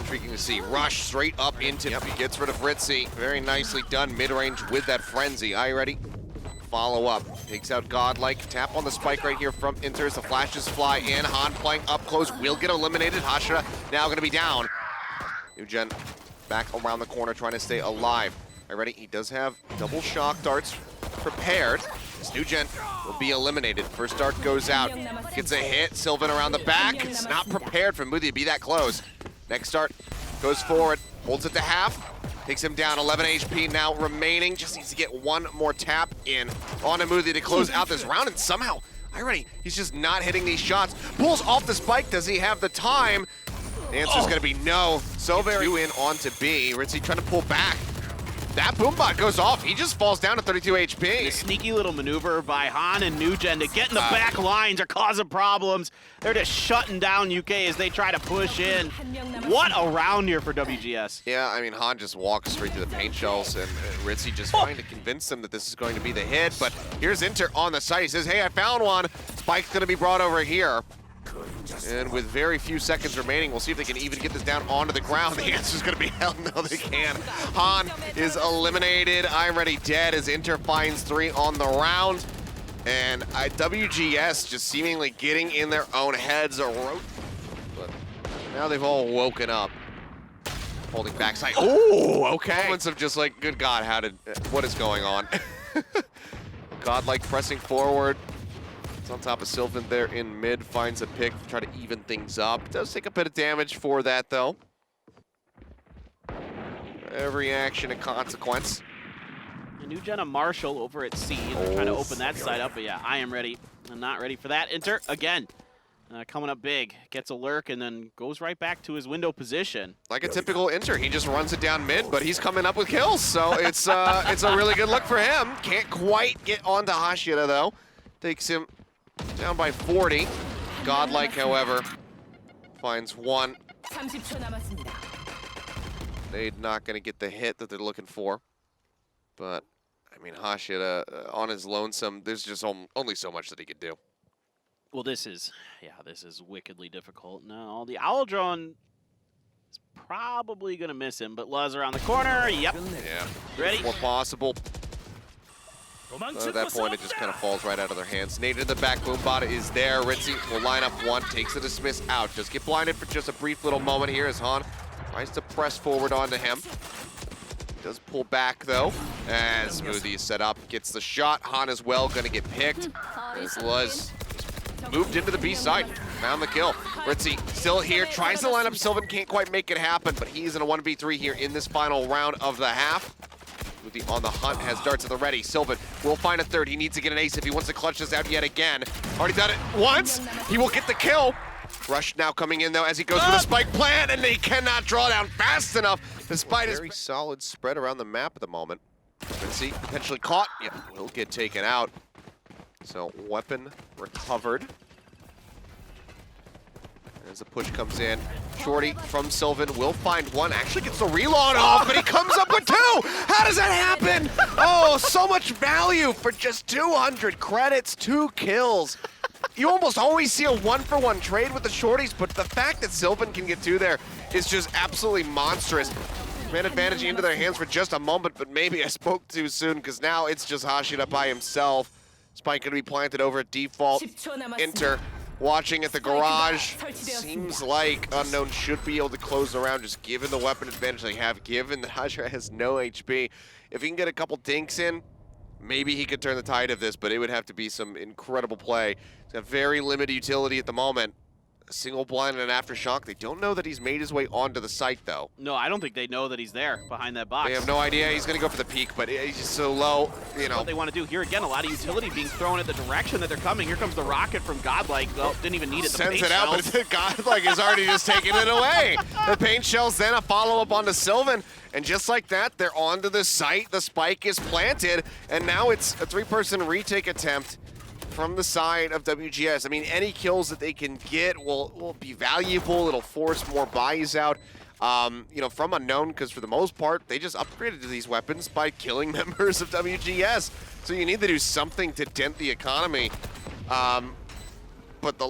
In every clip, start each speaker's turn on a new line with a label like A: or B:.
A: intriguing to see. Rush straight up into, yep, he gets rid of Ritzy. Very nicely done mid-range with that frenzy. Eye ready? Follow up. Takes out Godlike. Tap on the spike right here from Inters. The flashes fly in. Han playing up close. Will get eliminated. Hashira now going to be down. Nugen back around the corner trying to stay alive. Eye ready? He does have double shock darts prepared. This Nugen will be eliminated. First dart goes out. Gets a hit. Sylvan around the back. It's not prepared for Muthi to be that close. Next dart goes forward. Holds it to half. Takes him down, 11 HP now remaining. Just needs to get one more tap in on Muthi to close out this round, and somehow, already, he's just not hitting these shots. Pulls off the spike, does he have the time? The answer's gonna be no. So very 2 in onto B. Ritzy trying to pull back. That boombot goes off. He just falls down to 32 HP.
B: The sneaky little maneuver by Han and Nugen to get in the back lines are causing problems. They're just shutting down UK as they try to push in. What a round here for WGS.
A: Yeah, I mean, Han just walks straight through the paint shells, and Ritzy just trying to convince them that this is going to be the hit. But here's Inter on the site. He says, hey, I found one. Spike's gonna be brought over here. And with very few seconds remaining, we'll see if they can even get this down onto the ground. The answer's gonna be hell no, they can. Han is eliminated. I'm ready dead as Inter finds 3 on the round. And WGS just seemingly getting in their own heads. But now they've all woken up. Holding backside. Oh, okay. Moments of just like, good God, what is going on? Godlike pressing forward. It's on top of Sylvan there in mid, finds a pick to try to even things up. Does take a bit of damage for that, though. Every action a consequence.
B: A new Jenna Marshall over at C. They're trying to open that side up, but yeah, I am ready. I'm not ready for that. Inter, again, coming up big. Gets a lurk and then goes right back to his window position.
A: Like a typical Inter, he just runs it down mid, but he's coming up with kills, so it's a really good look for him. Can't quite get onto Hashira, though. Takes him down by 40. Godlike, however, finds 1. They're not going to get the hit that they're looking for. But, I mean, Hashira, on his lonesome, there's just only so much that he could do.
B: Well, this is wickedly difficult. No, the Owl Drone is probably going to miss him, but Luz around the corner. Yep.
A: Yeah.
B: Ready?
A: More possible. At that point, it just kind of falls right out of their hands. Nade in the back, Boombot is there. Ritzy will line up 1, takes the dismiss out. Just get blinded for just a brief little moment here as Han tries to press forward onto him. Does pull back, though, as Muthi is set up. Gets the shot. Han as well, going to get picked. As Luz moved into the B side. Found the kill. Ritzy still here. Tries to line up Sylvan. Can't quite make it happen, but he's in a 1v3 here in this final round of the half. Muthi on the hunt, has darts at the ready. Sylvan will find a 3rd. He needs to get an ace if he wants to clutch this out yet again. Already done it once. He will get the kill. Rush now coming in, though, as he goes for the spike plant, and they cannot draw down fast enough, despite his very solid spread around the map at the moment. Ritzy potentially caught. Yeah, will get taken out. So, weapon recovered. As the push comes in, Shorty from Sylvan will find 1. Actually gets the reload off, but he comes up with 2! How does that happen? Oh, so much value for just 200 credits, 2 kills. You almost always see a 1-for-1 trade with the Shorties, but the fact that Sylvan can get 2 there is just absolutely monstrous. Man advantage into their hands for just a moment, but maybe I spoke too soon, because now it's just Hashira by himself. Spike gonna be planted over at default. Inter watching at the garage. Seems like Unknown should be able to close the round, just given the weapon advantage they have, given that Hashira has no HP. If he can get a couple dinks in, maybe he could turn the tide of this, but it would have to be some incredible play. He's got very limited utility at the moment. A single blind and an aftershock. They don't know that he's made his way onto the site, though.
B: No, I don't think they know that he's there behind that box.
A: They have no idea. He's going to go for the peak, but he's just so low, you know.
B: What they want to do here again, a lot of utility being thrown at the direction that they're coming. Here comes the rocket from Godlike. Well, didn't even need it.
A: Sends it out, but Godlike is already just taking it away. The paint shells, then a follow-up onto Sylvan. And just like that, they're onto the site. The spike is planted, and now it's a 3-person retake attempt from the side of WGS. I mean, any kills that they can get will be valuable. It'll force more buys out, you know, from Unknown, because for the most part, they just upgraded to these weapons by killing members of WGS. So you need to do something to dent the economy. but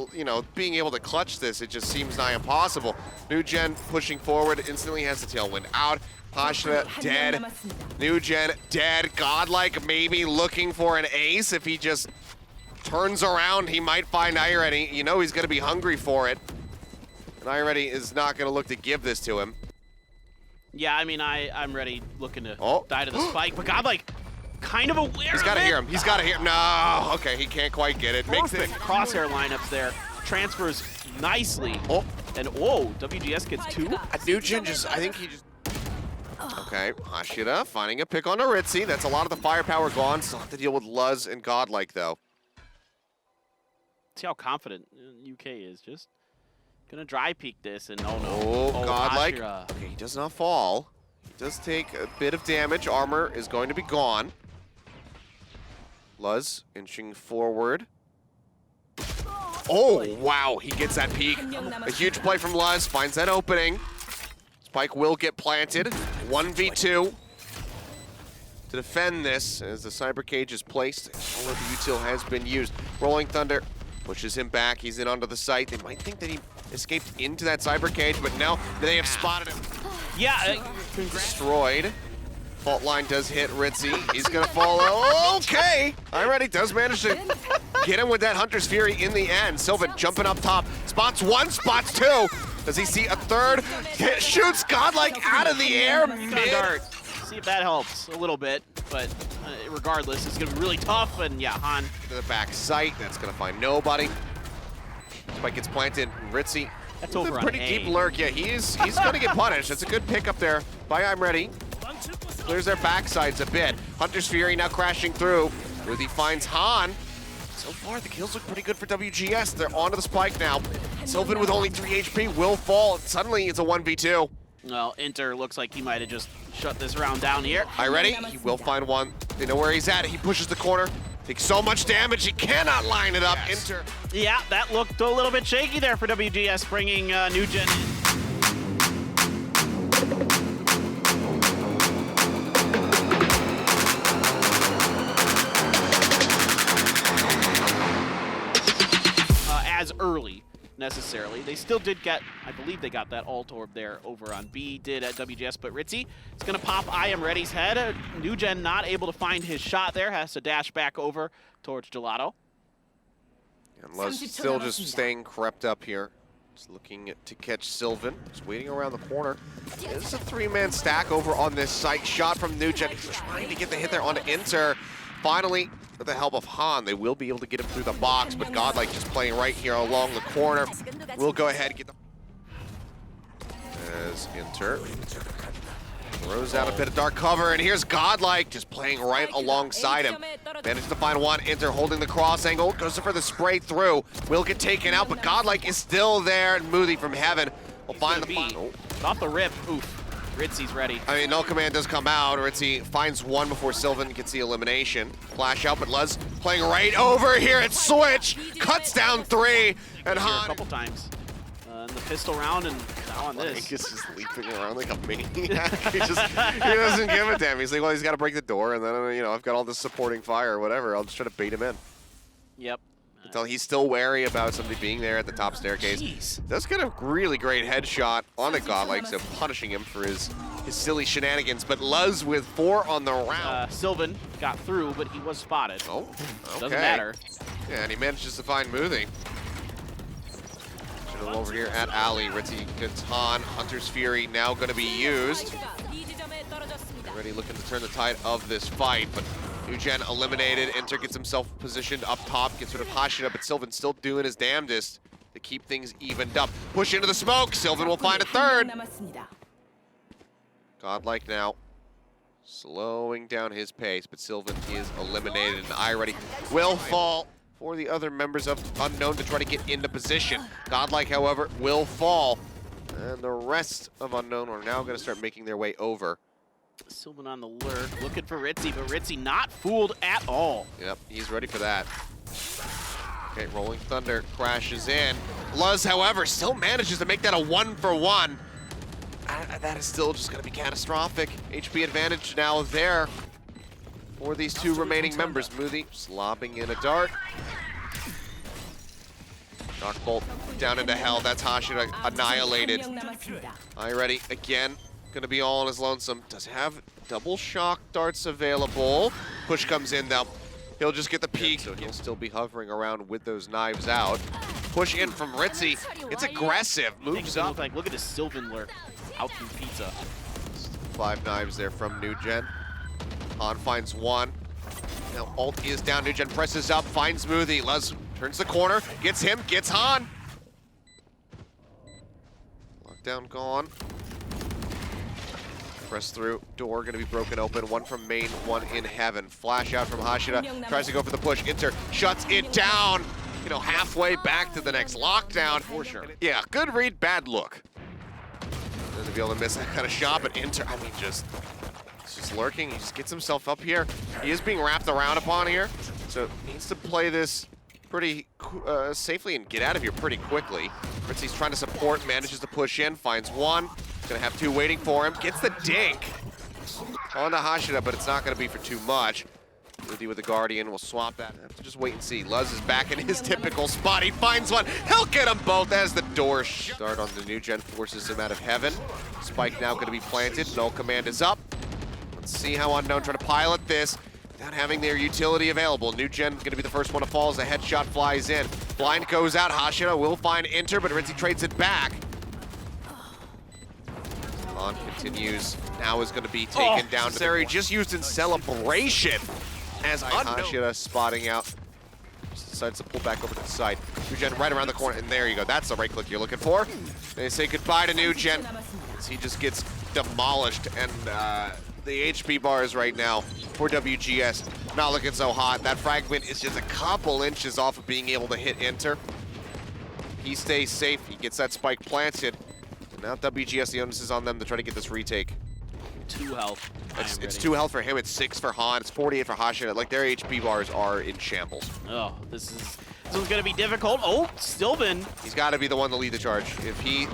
A: being able to clutch this, it just seems nigh impossible. New Gen pushing forward, instantly has the tailwind out. Hashira dead. New Gen dead. Godlike maybe looking for an ace. If he just turns around, he might find iReady. You know he's going to be hungry for it. And iReady is not going to look to give this to him.
B: Yeah, I mean, I'm ready looking to
A: Oh.
B: die to the spike, but Godlike kind of aware
A: He's got to hear him. He's got to hear him. No. Okay, he can't quite get it. Makes it.
B: Crosshair lineups there. Transfers nicely.
A: Oh.
B: And whoa, WGS gets 2.
A: New Gen just, I think he just... Okay, Hashira finding a pick on Aritzi. That's a lot of the firepower gone. Still have to deal with Luz and Godlike, though.
B: See how confident UK is. Just gonna dry peek this, and oh no.
A: Oh, Godlike.
B: Hashira.
A: Okay, he does not fall. He does take a bit of damage. Armor is going to be gone. Luz inching forward. Oh, wow, he gets that peek. A huge play from Luz, finds that opening. Spike will get planted. 1v2 to defend this as the cyber cage is placed. All of the util has been used. Rolling Thunder pushes him back. He's in onto the site. They might think that he escaped into that cyber cage, but no, they have spotted him.
B: Yeah,
A: Destroyed. Fault line does hit Ritzy. He's gonna fall. Okay, iReady does manage to get him with that Hunter's Fury in the end. Sylvan jumping up top. Spots 1, spots 2. Does he see a third? Shoots Godlike out of the air.
B: Dart. See if that helps a little bit, but regardless, it's gonna be really tough. And yeah, Han
A: To the back site. That's gonna find nobody. Spike gets planted. Ritzy.
B: That's
A: with
B: over
A: a
B: on
A: pretty
B: A.
A: deep lurk. Yeah, he's gonna get punished. That's a good pick up there by I'm Ready. Clears their backsides a bit. Hunter's Fury now crashing through. Ruthie finds Han. So far, the kills look pretty good for WGS. They're onto the spike now. Sylvan with only 3 HP will fall. Suddenly, it's a 1v2.
B: Well, Inter looks like he might have just shut this round down here.
A: iReady, he will find one. They know where he's at. He pushes the corner. Takes so much damage, he cannot line it up.
C: Yes.
A: Inter.
B: Yeah, that looked a little bit shaky there for WGS, bringing New Gen in. As early, necessarily. They still did get, I believe they got that alt orb there over on B, did at WGS, but Ritzy is going to pop I Am Ready's head. New Gen not able to find his shot there, has to dash back over towards Gelato.
A: And Luz still just staying crept up here. Just looking to catch Sylvan. Just waiting around the corner. It's a 3-man stack over on this site. Shot from New Gen. He's trying to get the hit there onto Inter. Finally, with the help of Han, they will be able to get him through the box, but Godlike just playing right here along the corner. We'll go ahead and get the... As Inter throws out a bit of dark cover, and here's Godlike just playing right alongside him. Managed to find one. Inter holding the cross angle, goes for the spray through. Will get taken out, but Godlike is still there. And Moody from heaven will find the final.
B: Off the rip, oof. Ritzy's ready.
A: I mean, no command does come out. Ritzy finds one before Sylvan gets the elimination. Flash out, but Luz playing right over here at Switch. Cuts down 3, and Han...
B: a couple times in the pistol round, and now on this.
A: He's just leaping around like a maniac. he doesn't give a damn. He's like, well, he's got to break the door, and then, I've got all this supporting fire or whatever. I'll just try to bait him in.
B: Yep.
A: Until he's still wary about somebody being there at the top staircase.
B: Jeez.
A: Does get a really great headshot on a Godlike, so punishing him for his silly shenanigans. But Luz with 4 on the round.
B: Sylvan got through, but he was spotted.
A: Oh, okay.
B: Doesn't matter.
A: Yeah, and he manages to find Moody. Over here at Alley. Ritzy gets Han. Hunter's Fury now going to be used. Already looking to turn the tide of this fight, but New Gen eliminated. Inter gets himself positioned up top, gets rid of Hashira, but Sylvan still doing his damnedest to keep things evened up. Push into the smoke. Sylvan will find a third. Godlike now slowing down his pace, but Sylvan is eliminated, and iReady will fall for the other members of Unknown to try to get into position. Godlike, however, will fall, and the rest of Unknown are now going to start making their way over.
B: Sylvan on the lurk, looking for Ritzy, but Ritzy not fooled at all.
A: Yep, he's ready for that. Okay, Rolling Thunder crashes in. Luz, however, still manages to make that a 1-for-1. That is still just going to be catastrophic. HP advantage now there for these 2 remaining members. Moody just lobbing in a dart. Dark Bolt down into hell. That's Hashira annihilated. Ready again. Gonna be all on his lonesome. Does have double shock darts available. Push comes in though. He'll just get the peek. So he'll still be hovering around with those knives out. Push in from Ritzy. It's aggressive. Moves up.
B: Look at this Sylvan lurk out through pizza.
A: 5 knives there from NewGen. Han finds one. Now ult is down. NewGen presses up, finds Smoothie. Luz turns the corner, gets him, gets Han. Lockdown gone. Press through, door gonna be broken open. One from main, one in heaven. Flash out from Hashira, tries to go for the push. Inter shuts it down. You know, halfway back to the next lockdown. For sure. Yeah, good read, bad look. To be able to miss that kind of shot, but Inter, I mean, he's just lurking. He just gets himself up here. He is being wrapped around upon here, so needs to play this pretty safely and get out of here pretty quickly. Ritzy's trying to support, manages to push in, finds one. Gonna have two waiting for him. Gets the dink on the Hashira, but it's not gonna be for too much. Rudy with the Guardian will swap that. Have to just wait and see. Luz is back in his typical spot. He finds one. He'll get them both as the door start on the NewGen forces him out of heaven. Spike now gonna be planted. Null command is up. Let's see how Unknown try to pilot this without having their utility available. NewGen gonna be the first one to fall as a headshot flies in. Blind goes out. Hashira will find Inter, but Ritzy trades it back. On continues. Now is going to be taken down. Sari just used in celebration as Hashira spotting out. Just decides to pull back over to the side. NewGen right around the corner, and there you go. That's the right click you're looking for. They say goodbye to NewGen as he just gets demolished, and the HP bars right now for WGS not looking so hot. That fragment is just a couple inches off of being able to hit Inter. He stays safe. He gets that spike planted. Now WGS, the onus is on them to try to get this retake.
B: 2 health.
A: It's 2 health for him, it's 6 for Han, it's 48 for Hashira. Like, their HP bars are in shambles.
B: Oh, this one's gonna be difficult. Oh, Sylvan.
A: He's gotta be the one to lead the charge. If he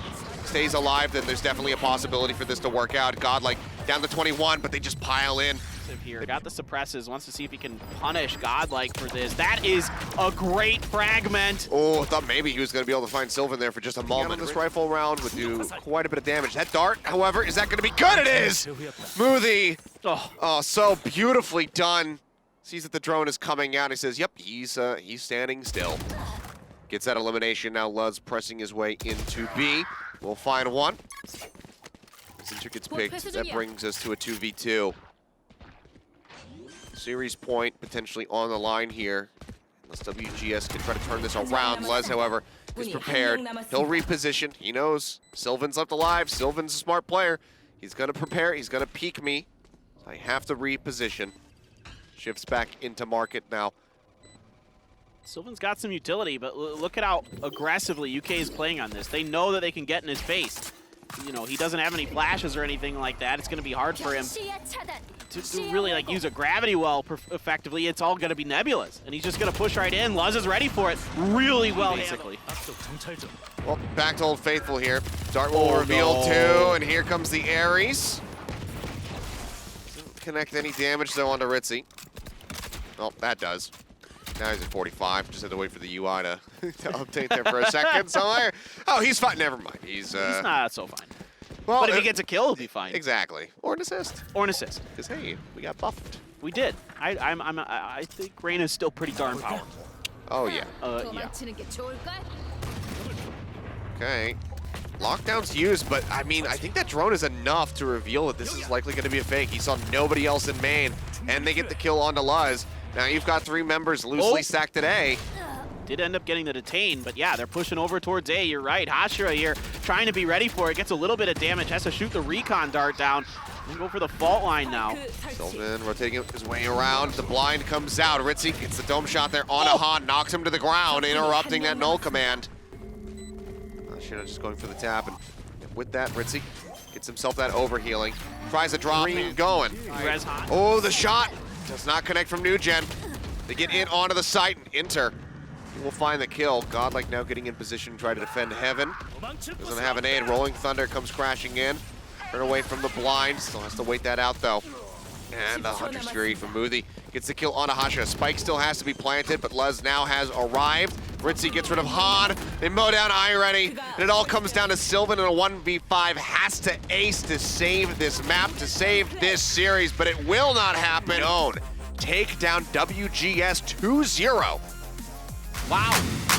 A: stays alive, then there's definitely a possibility for this to work out. Godlike down to 21, but they just pile in.
B: Here, got the suppresses, wants to see if he can punish Godlike for this. That is a great fragment.
A: Oh, I thought maybe he was going to be able to find Sylvan there for just a moment. This rifle round would do quite a bit of damage. That dart, however, is that going to be good? It is! Smoothie! Oh, so beautifully done. Sees that the drone is coming out. He says, yep, he's standing still. Gets that elimination. Now Luz pressing his way into B. We'll find one. Sinter gets picked. That brings us to a 2v2. Series point potentially on the line here. Unless WGS can try to turn this around. Les, however, is prepared. He'll reposition. He knows Sylvan's left alive. Sylvan's a smart player. He's going to prepare. He's going to peek me. I have to reposition. Shifts back into market now.
B: Sylvan's got some utility, but look at how aggressively UK is playing on this. They know that they can get in his face. You know, he doesn't have any flashes or anything like that. It's going to be hard for him to really like use a gravity well effectively. It's all going to be Nebulas, and he's just going to push right in. Luz is ready for it really well, basically.
A: Well, back to Old Faithful here. Dart will reveal too, and here comes the Ares. Doesn't connect any damage though onto Ritzy. Oh, that does. Now he's at 45. Just had to wait for the UI to update there for a second. So oh, he's fine. Never mind. He's
B: not so fine.
A: Well,
B: but if he gets a kill, he'll be fine.
A: Exactly. Or an assist.
B: Or an assist.
A: Because hey, we got buffed.
B: We did. I think Reyna's still pretty darn powerful.
A: Oh yeah.
B: Yeah.
A: Okay. Lockdown's used, but I mean, I think that drone is enough to reveal that this is likely going to be a fake. He saw nobody else in main, and they get the kill onto Luz. Now you've got 3 members loosely stacked today.
B: Did end up getting the detain, but yeah, they're pushing over towards A. You're right. Hashira here trying to be ready for it. Gets a little bit of damage. Has to shoot the recon dart down. And go for the fault line now.
A: Sylvan rotating his way around. The blind comes out. Ritzy gets the dome shot there on a Han. Knocks him to the ground, interrupting that null command. Hashira just going for the tap. And with that, Ritzy gets himself that overhealing. Tries to drop and going. Oh, the shot does not connect from NewGen. They get in onto the site and Inter. He will find the kill. Godlike now getting in position to try to defend Heaven. Doesn't have an aid. Rolling Thunder comes crashing in. Turn away from the blind. Still has to wait that out though. And the Hunter's Fury from Muthi gets the kill on Hashira. Spike still has to be planted, but Luz now has arrived. Ritzy gets rid of Han. They mow down iReady, and it all comes down to Sylvan in a 1v5. Has to ace to save this map, to save this series, but it will not happen. Take down WGS 2-0.
B: Wow.